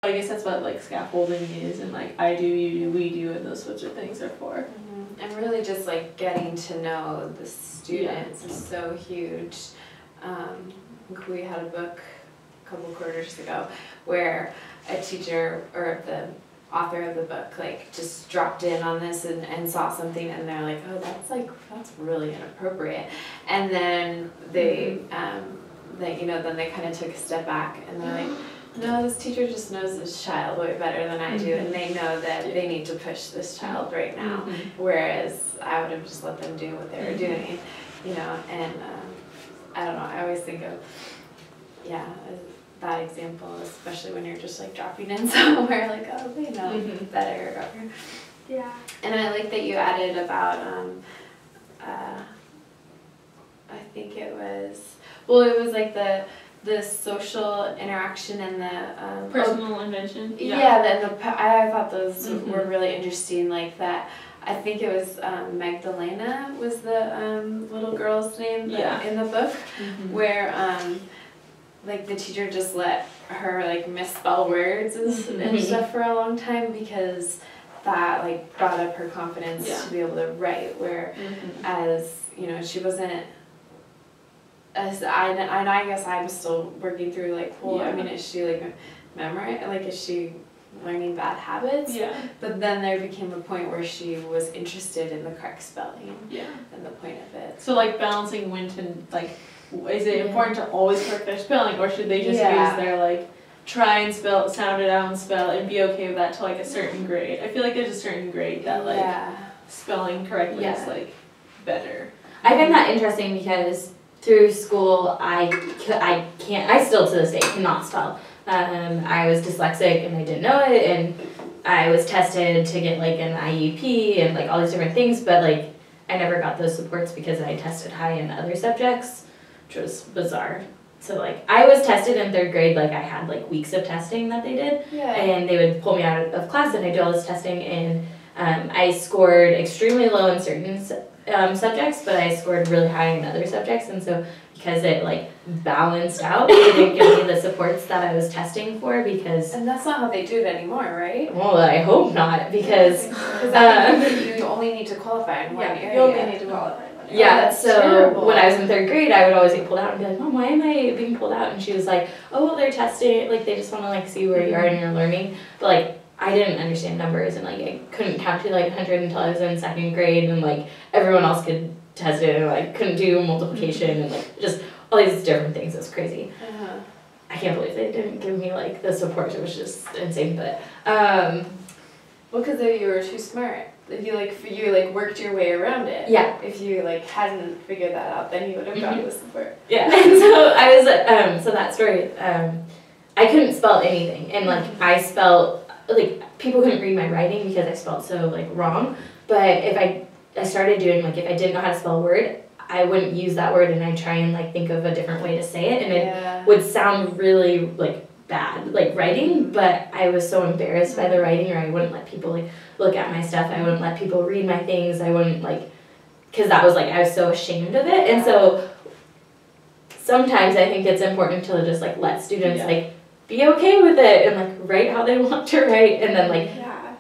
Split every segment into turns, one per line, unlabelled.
I guess that's what like scaffolding is, and like I do, you do, we do, and those sorts of things are for.
And really just like getting to know the students is so huge. We had a book a couple quarters ago where a teacher or the author of the book like just dropped in on this and saw something, and they're like, oh, that's really inappropriate. And then they then they kind of took a step back and they're like, no, this teacher just knows this child way better than I do, and they know that they need to push this child right now, whereas I would have just let them do what they were doing, and I don't know, I always think of, that example, especially when you're just like dropping in somewhere, like, oh, they know better, or whatever.
Yeah.
And I like that you added about, I think it was like the social interaction and the
personal invention.
I thought those were really interesting. Like that, I think it was Magdalena was the little girl's name in the book, where like the teacher just let her like misspell words and stuff for a long time because that like brought up her confidence to be able to write. Where as she wasn't. I guess I'm still working through like, well, I mean, is she like is she learning bad habits?
Yeah.
But then there became a point where she was interested in the correct spelling.
Yeah.
And the point of it.
So like balancing when to like, is it important to always correct their spelling, or should they just use their like try and sound it out and spell and be okay with that to like a certain grade? I feel like there's a certain grade that like spelling correctly is like better.
I find that interesting because through school, I still to this day cannot spell. I was dyslexic and I didn't know it, and I was tested to get like an IEP and like all these different things, but like I never got those supports because I tested high in other subjects, which was bizarre. So like I was tested in 3rd grade, like I had like weeks of testing that they did, and they would pull me out of class and I did all this testing, and I scored extremely low in certain subjects, but I scored really high in other subjects, and so because it like balanced out, they didn't give me the supports that I was testing for because.
And that's not how they do it anymore, right?
Well, I hope not, because.
You only need to qualify in one area.
You only need to qualify in one area.
Yeah, so terrible. When I was in 3rd grade, I would always get pulled out and be like, Mom, why am I being pulled out? And she was like, oh, well, they're testing, like they just want to like see where you are in your learning, but like. I didn't understand numbers, and like I couldn't count to like 100 until I was in 2nd grade, and like everyone else could test it, and like couldn't do multiplication and like just all these different things. It was crazy. I can't believe they didn't give me like the support. It was just insane. But
well, because you were too smart. If you worked your way around it.
Yeah.
If you like hadn't figured that out, then you would have gotten the support.
Yeah. And so I was so that story. I couldn't spell anything, and like I spelled. Like people couldn't read my writing because I spelled so like wrong, but if I started doing like if I didn't know how to spell a word, I wouldn't use that word and I'd try and like think of a different way to say it, and it would sound really like bad like writing, but I was so embarrassed by the writing, or I wouldn't let people like look at my stuff, I wouldn't let people read my things, I wouldn't like, because that was like I was so ashamed of it. And so sometimes I think it's important to just like let students like be okay with it and like write how they want to write, and then like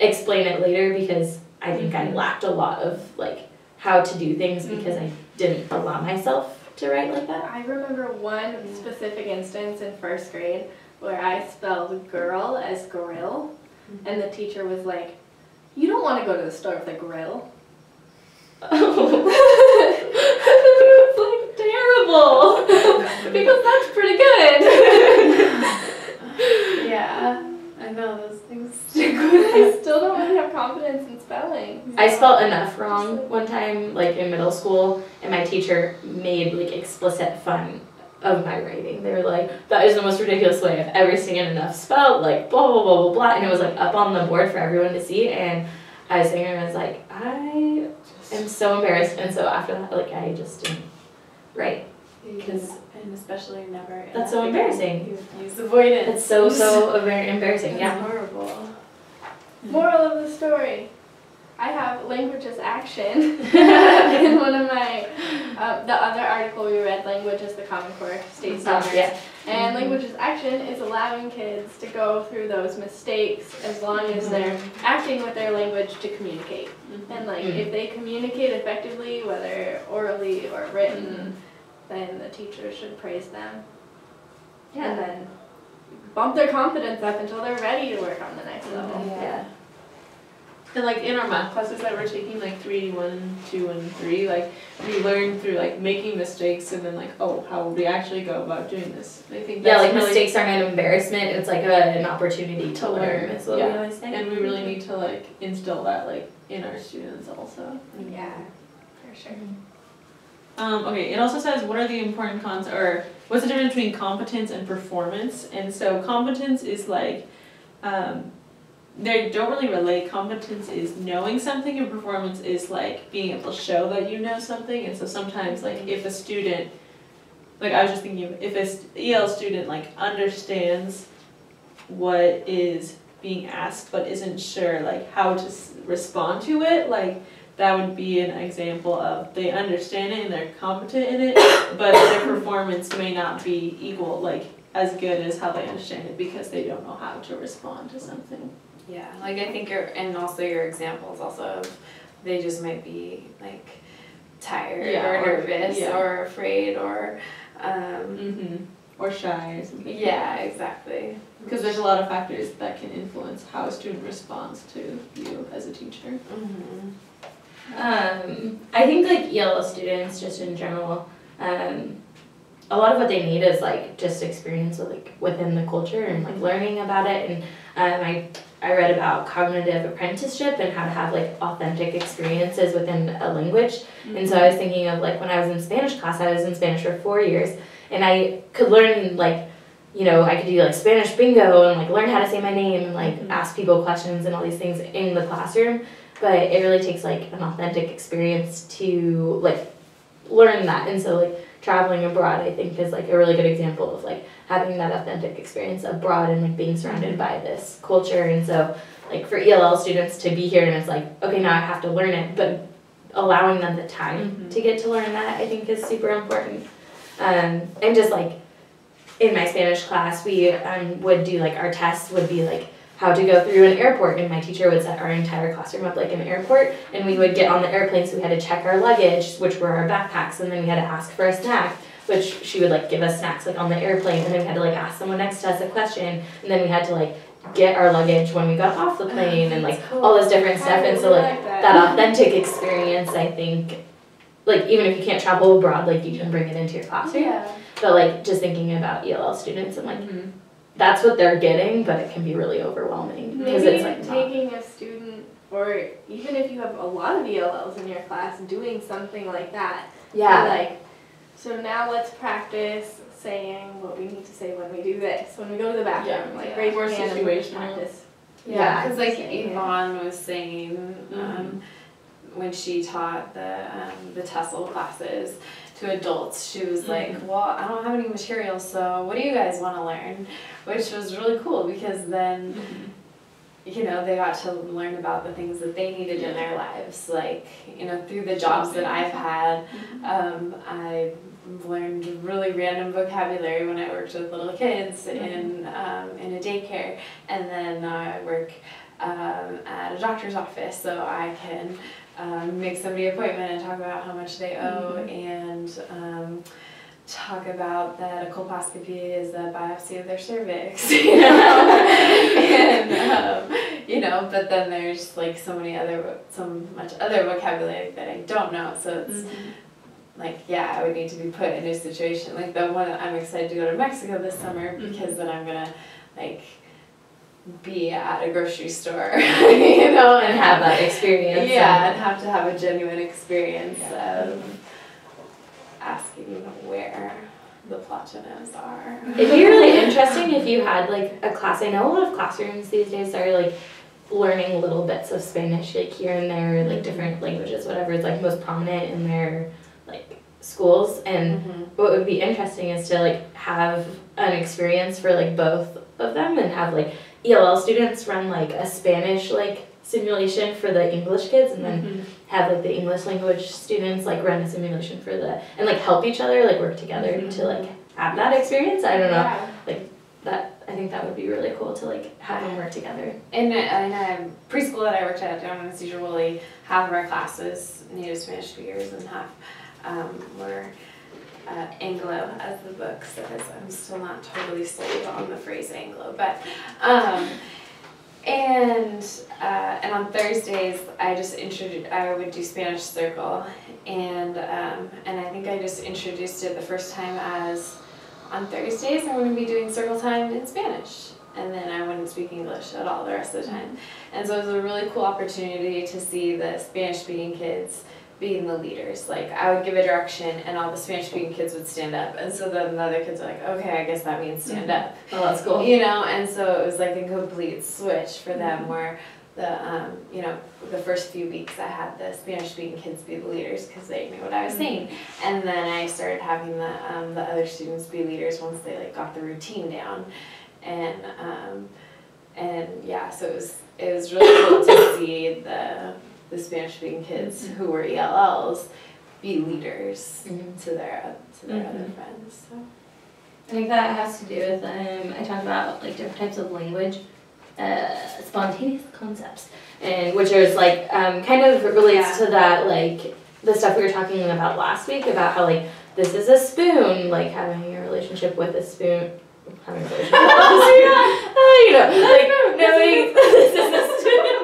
explain it later, because I think I lacked a lot of like how to do things because I didn't allow myself to write like that.
I remember one specific instance in 1st grade where I spelled girl as grill, and the teacher was like, you don't want to go to the store with a grill. It's like terrible because that's pretty good.
Yeah, I know those things stick with
I still don't really have confidence in spelling.
I spelled enough wrong one time, like in middle school, and my teacher made like explicit fun of my writing. They were like, that is the most ridiculous way I've ever seen enough spelled, like blah blah blah blah blah, and it was like up on the board for everyone to see, and I was sitting there and I was like, I am so embarrassed, and so after that, like I just didn't write. Because
and especially never.
That's so embarrassing.
Use avoidance.
It's so very embarrassing.
It's horrible.
Moral of the story: I have language as action in one of my, the other article we read, language as the Common Core state standards.
Yeah.
And language as action is allowing kids to go through those mistakes as long as they're acting with their language to communicate. And like if they communicate effectively, whether orally or written, then the teacher should praise them.
Yeah.
And then bump their confidence up until they're ready to work on the next level.
Yeah.
And like in our math classes that we're taking, like 3, 1, 2, and 3, like we learn through like making mistakes and then like, oh, how would we actually go about doing this? I think that's
like
really,
mistakes aren't an embarrassment, it's like an opportunity to learn, is what we always say.
and we really need to like instill that like in our students also.
Yeah, for sure.
Okay, it also says what are the important or what's the difference between competence and performance? And so competence is like, they don't really relate. Competence is knowing something, and performance is like being able to show that you know something. And so sometimes like if a student, like I was just thinking of, if an EL student like understands what is being asked but isn't sure like how to respond to it, like that would be an example of they understand it and they're competent in it, but their performance may not be equal, like as good as how they understand it because they don't know how to respond to something.
Yeah, like I think and also your examples also of they just might be like tired or nervous or afraid or
or shy or something.
Yeah, exactly.
Because there's a lot of factors that can influence how a student responds to you as a teacher.
I think like ELL students just in general, a lot of what they need is like just experience with like within the culture and like learning about it. And I read about cognitive apprenticeship and how to have like authentic experiences within a language. And so I was thinking of like when I was in Spanish class, I was in Spanish for 4 years, and I could learn like, you know, I could do like Spanish bingo and like learn how to say my name and like ask people questions and all these things in the classroom. But it really takes like an authentic experience to like learn that. And so like traveling abroad, I think, is like a really good example of like having that authentic experience abroad and like being surrounded by this culture. And so like for ELL students to be here and it's like, okay, now I have to learn it, but allowing them the time to get to learn that, I think, is super important. And just like in my Spanish class, we would do like our tests would be like how to go through an airport, and my teacher would set our entire classroom up like an airport, and we would get on the airplane, so we had to check our luggage, which were our backpacks, and then we had to ask for a snack, which she would like give us snacks like on the airplane, and then we had to like ask someone next to us a question, and then we had to like get our luggage when we got off the plane, and like all this different stuff. And so like that authentic experience, I think, like even if you can't travel abroad, like you can bring it into your classroom. But like just thinking about ELL students and like that's what they're getting, but it can be really overwhelming because it's like
taking a student, or even if you have a lot of ELLs in your class, doing something like that.
Yeah.
Like, so now let's practice saying what we need to say when we do this, when we go to the bathroom, like raise your hand and let's practice.
Yeah, because like Yvonne was saying when she taught the TESOL classes to adults, she was like, well, I don't have any material, so what do you guys want to learn? Which was really cool because then, you know, they got to learn about the things that they needed in their lives. Like, you know, through the jobs that I've had, I learned really random vocabulary when I worked with little kids in a daycare, and then I work at a doctor's office, so I can make somebody an appointment and talk about how much they owe, and talk about that a colposcopy is a biopsy of their cervix, you know? And, you know, but then there's like so much other vocabulary that I don't know, so it's like, yeah, I would need to be put in a situation like the one. I'm excited to go to Mexico this summer because then I'm gonna like be at a grocery store, you know,
and have that experience.
Yeah, and have to have a genuine experience of asking where the Platonos are.
It'd be really interesting if you had like a class. I know a lot of classrooms these days are like learning little bits of Spanish like here and there, like different languages, whatever is like most prominent in their like schools. And what would be interesting is to like have an experience for like both of them and have like ELL students run like a Spanish like simulation for the English kids, and then
Mhm.
have like the English language students like run a simulation for and like help each other, like work together to like have that experience. I don't know.
Yeah.
I think that would be really cool to like have them work together.
In a preschool that I worked at down in Cedar Woolley, half of our classes native Spanish speakers and half were Anglo, as the book says. I'm still not totally sold on the phrase Anglo, but and on Thursdays I would do Spanish Circle, and I think I just introduced it the first time as on Thursdays I'm going to be doing circle time in Spanish, and then I wouldn't speak English at all the rest of the time. And so it was a really cool opportunity to see the Spanish speaking kids being the leaders. Like I would give a direction and all the Spanish speaking kids would stand up, and so then the other kids are like, okay, I guess that means stand up.
Oh, that's cool.
You know, and so it was like a complete switch for them where the first few weeks I had the Spanish speaking kids be the leaders because they knew what I was saying, and then I started having the other students be leaders once they like got the routine down, and yeah, so it was really cool to see the Spanish speaking kids who were ELLs be leaders to their other friends. So.
I think that has to do with I talked about like different types of language, spontaneous concepts, and which is like kind of relates to that, like the stuff we were talking about last week about how like this is a spoon, like having a relationship with a spoon, having a relationship with a spoon. You know, like knowing this is a spoon.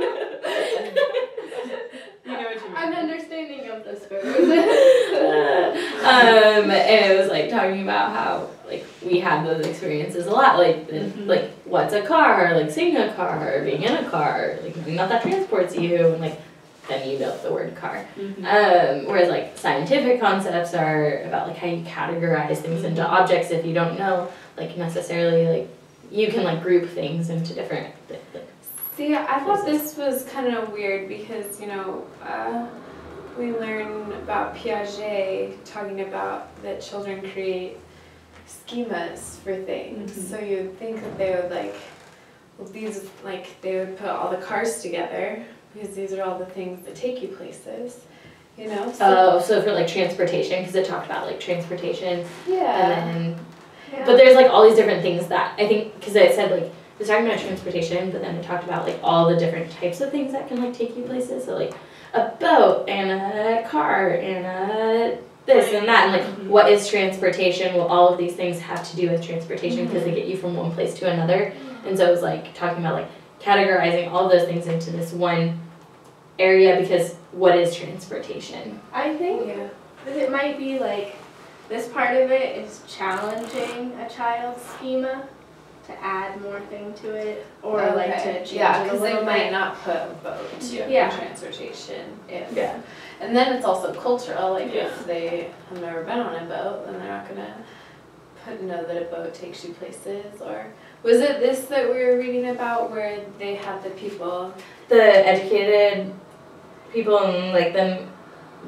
I'm understanding of the spoon.
And it was like talking about how like we had those experiences a lot, like like what's a car, like seeing a car, being in a car, like knowing that transports you, and like then you know the word car. Whereas like scientific concepts are about like how you categorize things into objects. If you don't know like necessarily, like you can like group things into different like.
See, I thought this was kind of weird because, you know, we learn about Piaget talking about that children create schemas for things. So you'd think that they would they would put all the cars together because these are all the things that take you places, you know?
So for like transportation, because it talked about like transportation.
Yeah.
And then, but there's like all these different things that I think, because it said like, it was talking about transportation, but then it talked about like all the different types of things that can like take you places. So like a boat and a car and a this and that, and like what is transportation? Well, all of these things have to do with transportation because they get you from one place to another. And so it was like talking about like categorizing all those things into this one area, because what is transportation?
I think that it might be like this part of it is challenging a child's schema to add more thing to it, or like to change it a
because
little
they
bit.
might not put a boat in transportation.
Yeah.
And then it's also cultural, like if they have never been on a boat, then they're not gonna know that a boat takes you places. Or was it this that we were reading about where they had the people,
the educated people and like the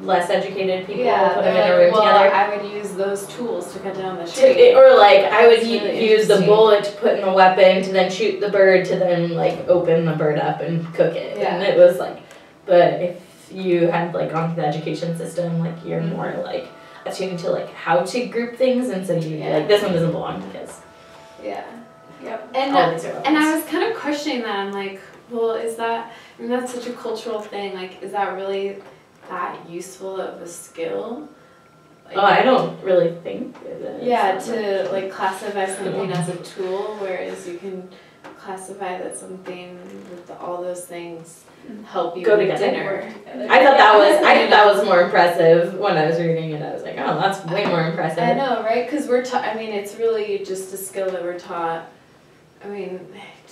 less educated people, put them in a room together.
I would use those tools to cut down the tree.
Or like I would
really
use the bullet to put in the weapon to then shoot the bird to then like open the bird up and cook it. And it was like, but if you had like gone through the education system, like you're more like attuned to like how to group things, and so you like this one doesn't belong because
And I was kind of questioning that. I'm like, well, is that, I mean, that's such a cultural thing. Like, is that really that useful of a skill? Like,
I don't really think it is.
Yeah, to like classify something as a tool, whereas you can classify that something with all those things help you
go
with
together.
dinner.
I thought that was more impressive when I was reading it. I was like, oh, that's way more impressive.
I know, right? Because we're taught. I mean, it's really just a skill that we're taught. I mean,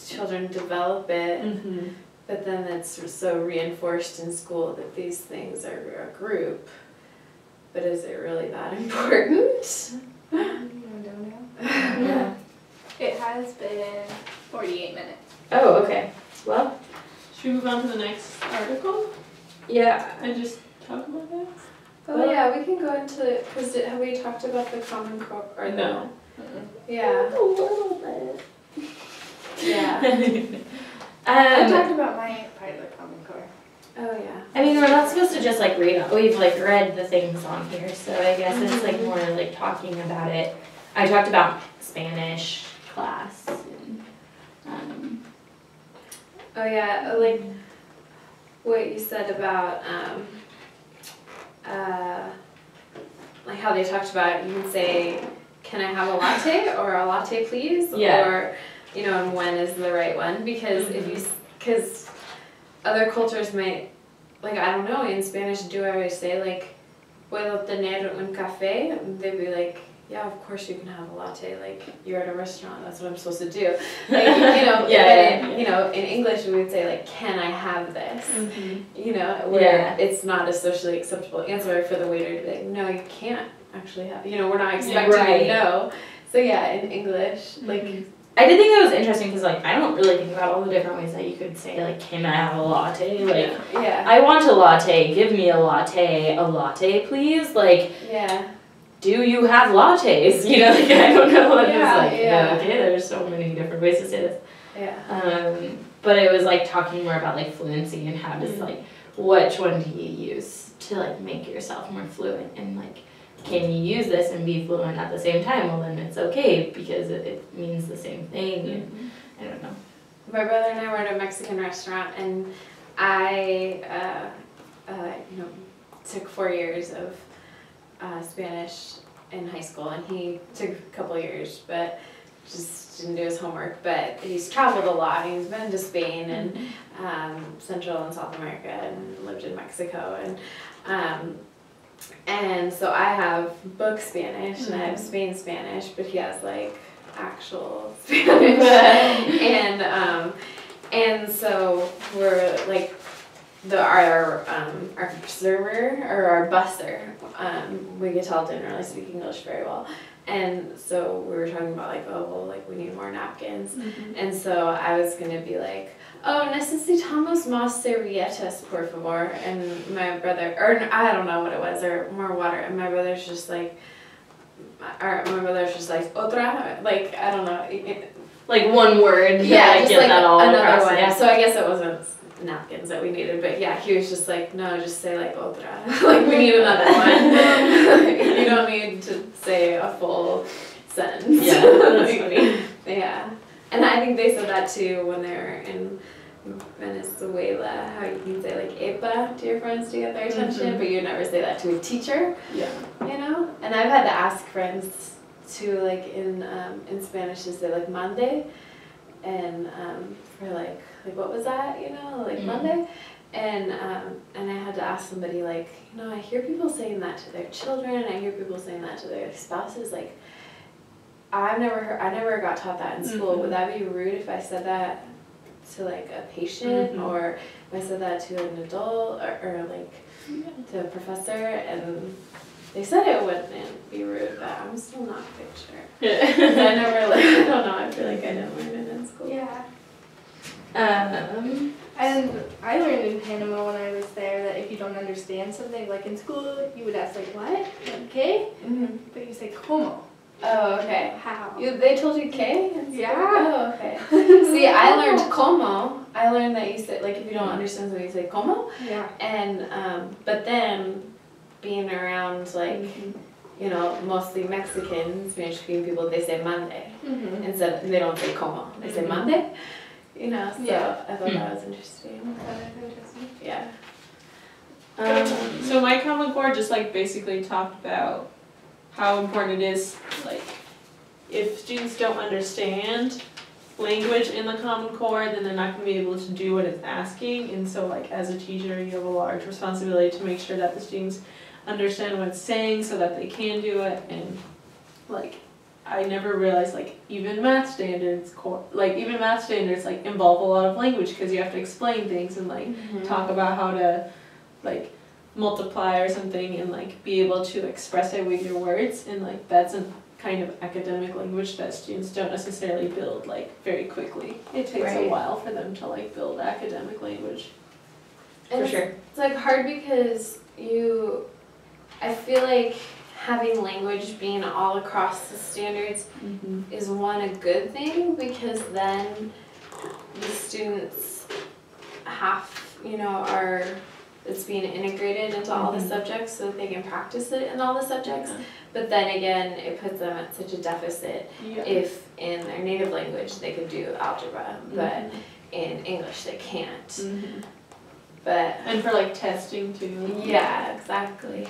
children develop it, but then it's so reinforced in school that these things are a group. But is it really that important?
I don't know.
Yeah.
It has been 48 minutes.
Oh, okay. Well,
should we move on to the next article
yeah.
and just talk about it?
Oh yeah, we can go into, because have we talked about the Common Core or
No.
Yeah.
A little bit.
Yeah.
I talked about my part of the Common
Oh yeah.
I mean, we're not supposed to just like read. We've like read the things on here, so I guess it's like more like talking about it. I talked about Spanish class. And,
Oh yeah, like what you said about like how they talked about, you can say, "Can I have a latte?" or "A latte, please?"
Yeah.
Or, you know, and when is the right one? Because because other cultures might, like, I don't know, in Spanish, do I always say like, "Puedo tener un café?" And they'd be like, "Yeah, of course you can have a latte. Like, you're at a restaurant. That's what I'm supposed to do." Like, you know, you know, in English we would say like, "Can I have this?" You know, where it's not a socially acceptable answer for the waiter to be like, "No, you can't actually have." You know, we're not expecting you to know. So yeah, in English, like.
I did think that was interesting because like I don't really think about all the different ways that you could say like, "Can I have a latte?" Like,
Yeah.
I want a latte. Give me a latte, please. Like.
Yeah.
Do you have lattes? You know, like I don't know what
Yeah,
it's like.
yeah.
Okay, there's so many different ways to say this.
Yeah.
But it was like talking more about like fluency and how does like which one do you use to like make yourself more fluent, and like can you use this and be fluent at the same time? Well, then it's okay because it means the same thing. And I don't know.
My brother and I were at a Mexican restaurant, and I, you know, took 4 years of Spanish in high school, and he took a couple years, but just didn't do his homework. But he's traveled a lot. He's been to Spain and Central and South America, and lived in Mexico, and so I have book Spanish and I have Spain Spanish, but he has like actual Spanish, and so we're like. Our server or our busser, we could tell didn't really speak English very well, and so we were talking about like, oh well, like we need more napkins, and so I was gonna be like, oh, necesitamos más servilletas, por favor, and my brother, or I don't know what it was, or more water, and my brother's just like, otra, like I don't know,
Like one word.
yeah, just
get
like
that all
another
across,
one.
yeah.
So I guess it wasn't napkins that we needed, but yeah, he was just like, no, just say like otra. Like we need another one. You don't need to say a full sentence.
Yeah, that's funny.
Yeah, and I think they said that too when they were in Venezuela, how you can say like epa to your friends to get their attention, but you never say that to a teacher.
Yeah.
You know, and I've had to ask friends too, like in Spanish, to say like mande, and for like what was that, you know, like Monday, and I had to ask somebody like, you know, I hear people saying that to their children, I hear people saying that to their spouses, like I never got taught that in school. Would that be rude if I said that to like a patient, or if I said that to an adult, or like to a professor? And they said it wouldn't be rude, but I'm still not quite sure. I never like, I don't know, I feel like I didn't learn it in school.
Yeah.
Um,
And I learned in Panama when I was there that if you don't understand something, like in school, you would ask like, what? Okay? But you say, como?
Oh, okay.
How?
They told you K?
Yeah.
Oh, okay. See, I learned como. I learned that you say, like, if you don't understand something, you say como.
Yeah.
And, but then being around, like, you know, mostly Mexican, Spanish-speaking people, they say mande. Instead, they don't say como. They say mande. You know, so I thought that was interesting. Yeah.
So my Common Core just like basically talked about how important it is, like, if students don't understand language in the Common Core, then they're not going to be able to do what it's asking. And so, like, as a teacher, you have a large responsibility to make sure that the students understand what it's saying so that they can do it. And, like, I never realized, like, even math standards, like, involve a lot of language because you have to explain things and, like, talk about how to, like, multiply or something and, like, be able to express it with your words. And, like, that's a kind of academic language that students don't necessarily build, like, very quickly. It takes a while for them to, like, build academic language.
And
for sure.
It's, like, hard because I feel like having language being all across the standards is a good thing, because then the students are it's being integrated into all the subjects so that they can practice it in all the subjects.
Yeah.
But then again, it puts them at such a deficit
Yeah.
if in their native language they could do algebra, but in English they can't.
Mm-hmm.
But
And for like testing too.
yeah, exactly.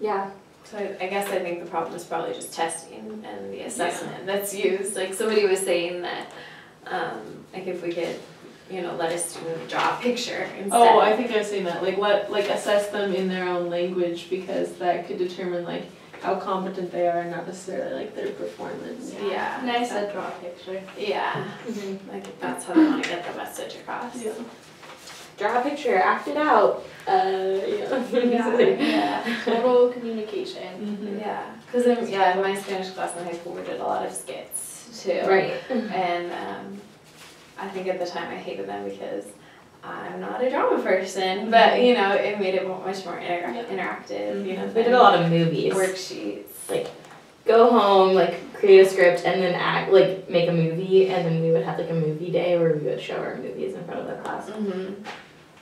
Yeah.
So I guess I think the problem is probably just testing and the assessment that's used. Like somebody was saying that, like if we could, you know, let a student draw a picture instead.
Oh, I think I've seen that. Like assess them in their own language because that could determine like how competent they are, not necessarily like their performance.
Yeah.
And I said draw a picture.
Yeah. Like that's how they want to get the message across.
Yeah.
Draw a picture, act it out.
Yeah. Total communication.
Mm-hmm.
Yeah. Because in my Spanish class in high school we did a lot of skits too.
Right.
And I think at the time I hated them because I'm not a drama person, but you know, it made it much more interactive, you know.
We did a lot of movies.
Worksheets.
Like, go home, like, create a script, and then act, like, make a movie, and then we would have, like, a movie day where we would show our movies in front of the class.
Mm-hmm.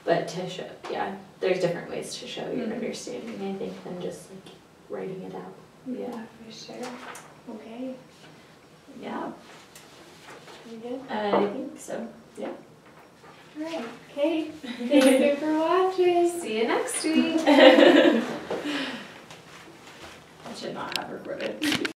But to show, yeah, there's different ways to show your understanding, I think, than just, like, writing it out.
Yeah, for sure.
Okay.
Yeah.
You good?
I think so.
Alright. Okay. Thank you for watching.
See you next week.